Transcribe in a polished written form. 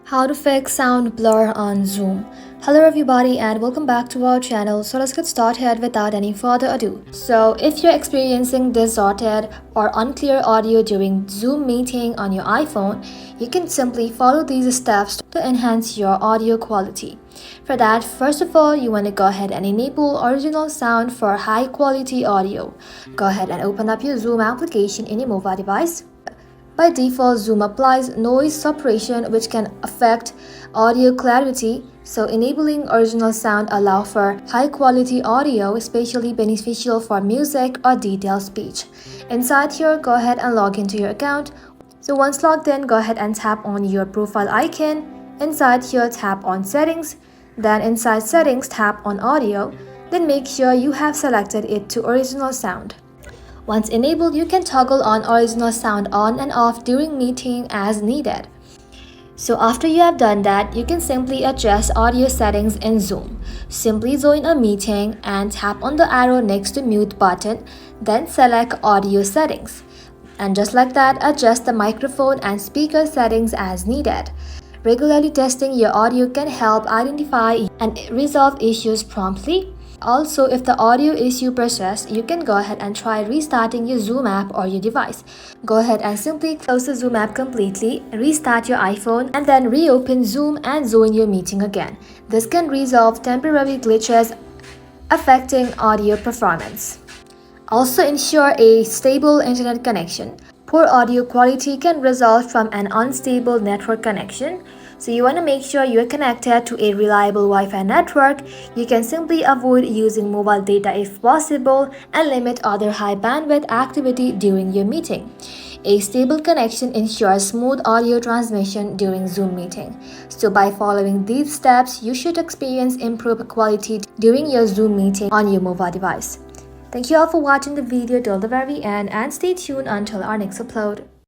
How to fix sound blur on Zoom. Hello everybody and welcome back to our channel. So let's get started without any further ado. So if you're experiencing distorted or unclear audio during Zoom meeting on your iPhone, you can simply follow these steps to enhance your audio quality. For that, first of all, you want to go ahead and enable original sound for high quality audio. Go ahead and open up your Zoom application in your mobile device. By default, Zoom applies noise suppression which can affect audio clarity, so enabling original sound allow for high quality audio, especially beneficial for music or detailed speech. Inside here, go ahead and log into your account. So once logged in, go ahead and tap on your profile icon. Inside here, tap on settings. Then inside settings, tap on audio. Then make sure you have selected it to original sound. Once enabled, you can toggle on original sound on and off during meeting as needed. So after you have done that, you can simply adjust audio settings in Zoom. Simply join a meeting and tap on the arrow next to mute button, then select audio settings. And just like that, adjust the microphone and speaker settings as needed. Regularly testing your audio can help identify and resolve issues promptly. Also, if the audio issue persists, you can go ahead and try restarting your Zoom app or your device. Go ahead and simply close the Zoom app completely, restart your iPhone, and then reopen Zoom and join your meeting again. This can resolve temporary glitches affecting audio performance. Also, ensure a stable internet connection. Poor audio quality can result from an unstable network connection. So you want to make sure you're connected to a reliable Wi-Fi network. You can simply avoid using mobile data if possible and limit other high bandwidth activity during your meeting. A stable connection ensures smooth audio transmission during Zoom meeting. So by following these steps, you should experience improved quality during your Zoom meeting on your mobile device. Thank you all for watching the video till the very end and stay tuned until our next upload.